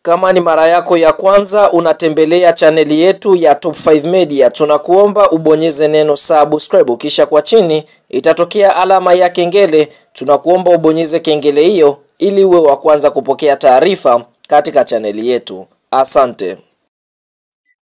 Kama ni mara yako ya kwanza unatembelea chaneli yetu ya Top 5 Media, tunakuomba ubonyeze neno subscribe, kisha kwa chini itatokea alama ya kengele. Tunakuomba ubonyeze kengele hiyo ili uwe wa kwanza kupokea taarifa katika chaneli yetu. Asante.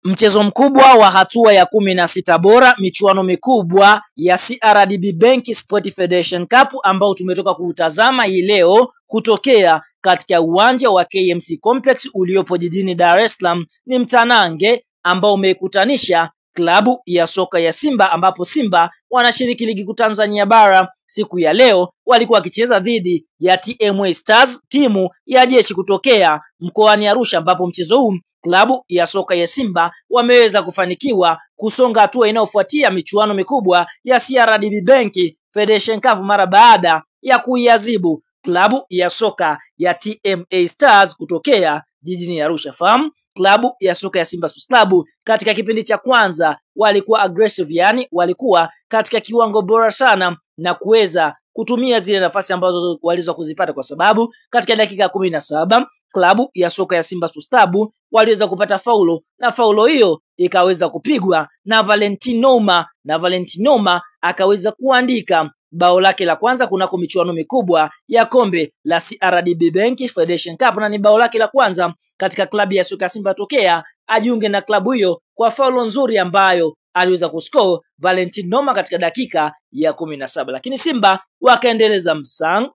Mchezo mkubwa wa hatua ya 16 bora michuano mikubwa ya CRDB Bank Sport Federation Cup ambao tumetoka kuutazama hii leo kutokea katika uwanja wa KMC Complex uliopo jijini Dar es Salaam ni mtanange ambao umekutanisha klabu ya soka ya Simba, ambapo Simba wanashiriki ligi kuu Tanzania bara. Siku ya leo walikuwa wakicheza dhidi ya TMA Stars, timu ya jeshi kutokea mkoani Arusha, ambapo mchezo huu klabu ya soka ya Simba wameweza kufanikiwa kusonga hatua inayofuatia michuano mikubwa ya CRDB Bank Federation Cup mara baada ya kuiadhibu klabu ya soka ya TMA Stars kutokea jijini Arusha. Fahamu klabu ya soka ya Simba Sports Club katika kipindi cha kwanza walikuwa aggressive, yani walikuwa katika kiwango bora sana na kuweza kutumia zile nafasi ambazo walizo kuzipata, kwa sababu katika dakika 17 klabu ya soka ya Simba Sports Club waliweza kupata faulo, na faulo hiyo ikaweza kupigwa na Valentinoma akaweza kuandika bao lake la kwanza kunako michuano mikubwa ya kombe la CRDB Bank Federation Cup, na ni bao lake la kwanza katika klabu ya soka ya Simba tokea ajiunge na klabu hiyo kwa faulo nzuri ambayo aliweza kuscore Valentinoma katika dakika ya 17. Lakini Simba wakaendeleza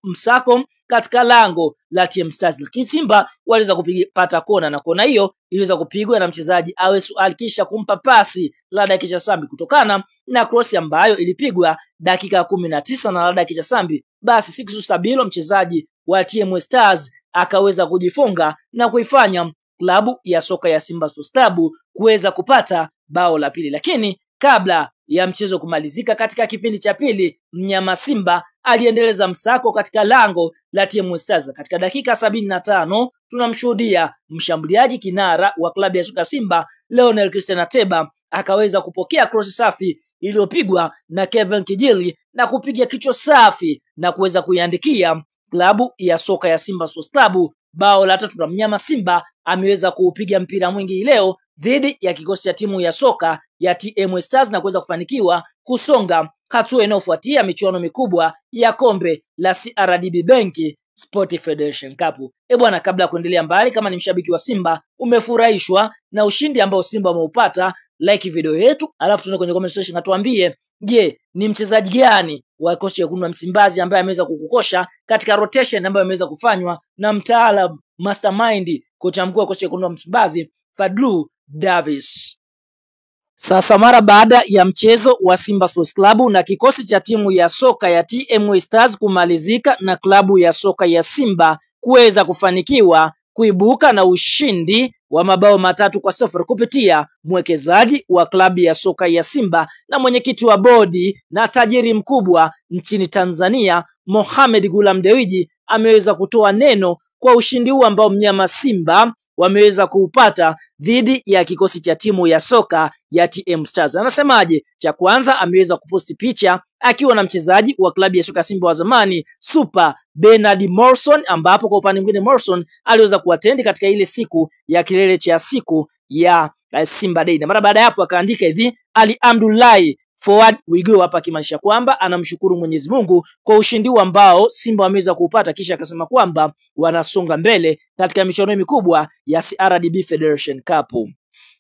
msako katika lango la TM Stars, lakini Simba waliweza kupata kona, na kona hiyo iliweza kupigwa na mchezaji Awesu Alkisha kumpa pasi Lada Kichasambi kutokana na cross ambayo ilipigwa dakika 19 na Lada Kichasambi. Basi Sixu Sabilo mchezaji wa TM Stars akaweza kujifunga na kuifanya klabu ya soka ya Simba Sports Club kuweza kupata bao la pili. Lakini kabla ya mchezo kumalizika katika kipindi cha pili, mnyama Simba aliendeleza msako katika lango la TM Stars. Katika dakika 75 tunamshuhudia mshambuliaji kinara wa klabu ya soka Simba Leonel Christian Ateba akaweza kupokea cross safi iliyopigwa na Kevin Kijili na kupiga kichwa safi na kuweza kuiandikia klabu ya soka ya Simba Sports Club bao la tatu. Na mnyama Simba ameweza kuupiga mpira mwingi leo dhidi ya kikosi cha timu ya soka ya TM Stars na kuweza kufanikiwa kusonga hatua inayofuatia michuano mikubwa ya kombe la CRDB Bank Sport Federation Cup. Bwana, kabla ya kuendelea mbali, kama ni mshabiki wa Simba umefurahishwa na ushindi ambao Simba wameupata, like video yetu, alafu tuende kwenye comment section atuambie, je, ni mchezaji gani wa kikosi cha wekundu wa Msimbazi ambaye ameweza kukukosha katika rotation ambayo imeweza kufanywa na mtaalam mastermind kocha mkuu wa kikosi cha wekundu wa Msimbazi Fadlu Davis. Sasa mara baada ya mchezo wa Simba Sports Club na kikosi cha timu ya soka ya TMA Stars kumalizika na klabu ya soka ya Simba kuweza kufanikiwa kuibuka na ushindi wa mabao 3-0 kupitia mwekezaji wa klabu ya soka ya Simba na mwenyekiti wa bodi na tajiri mkubwa nchini Tanzania Mohamed Gulam Dewji ameweza kutoa neno kwa ushindi huu ambao mnyama Simba wameweza kuupata dhidi ya kikosi cha timu ya soka ya TM Stars. Anasemaje? Cha kwanza, ameweza kuposti picha akiwa na mchezaji wa klabu ya soka Simba wa zamani Super Bernard Morrison, ambapo kwa upande mwingine Morrison aliweza kuatendi katika ile siku ya kilele cha siku ya Simba Day. Na mara baada ya hapo akaandika hivi, Ali Abdullahi forward we go, hapa kimaanisha kwamba anamshukuru Mwenyezi Mungu kwa ushindi ambao Simba wameweza kuupata, kisha akasema kwamba wanasonga mbele katika michuano mikubwa ya CRDB Federation Cup.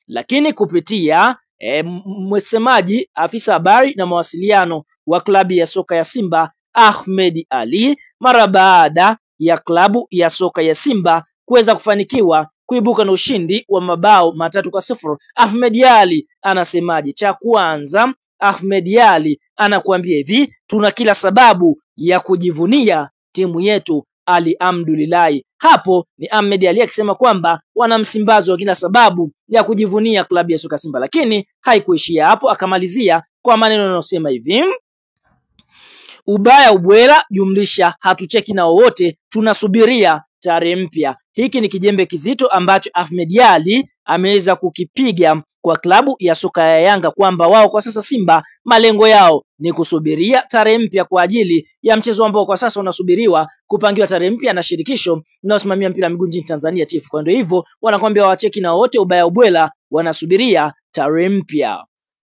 Lakini kupitia msemaji afisa habari na mawasiliano wa klabu ya soka ya Simba Ahmed Ali, mara baada ya klabu ya soka ya Simba kuweza kufanikiwa kuibuka na ushindi wa mabao 3-0, Ahmed Ali anasemaje? Cha kwanza, Ahmed Ali anakuambia hivi, tuna kila sababu ya kujivunia timu yetu, alhamdulillah. Hapo ni Ahmed Ali akisema kwamba wana Msimbazi wa kila sababu ya kujivunia klabu ya soka Simba. Lakini haikuishia hapo, akamalizia kwa maneno yanayosema hivi, ubaya ubwela jumlisha hatucheki na wowote, tunasubiria tarehe mpya. Hiki ni kijembe kizito ambacho Ahmed Ali ameweza kukipiga kwa klabu ya soka ya Yanga kwamba wao kwa sasa Simba malengo yao ni kusubiria tarehe mpya kwa ajili ya mchezo ambao kwa sasa unasubiriwa kupangiwa tarehe mpya na shirikisho linalosimamia mpira miguu nchini Tanzania TFF. Kwa ndio hivyo wanakwambia wacheki na wote ubaya ubwela wanasubiria tarehe mpya.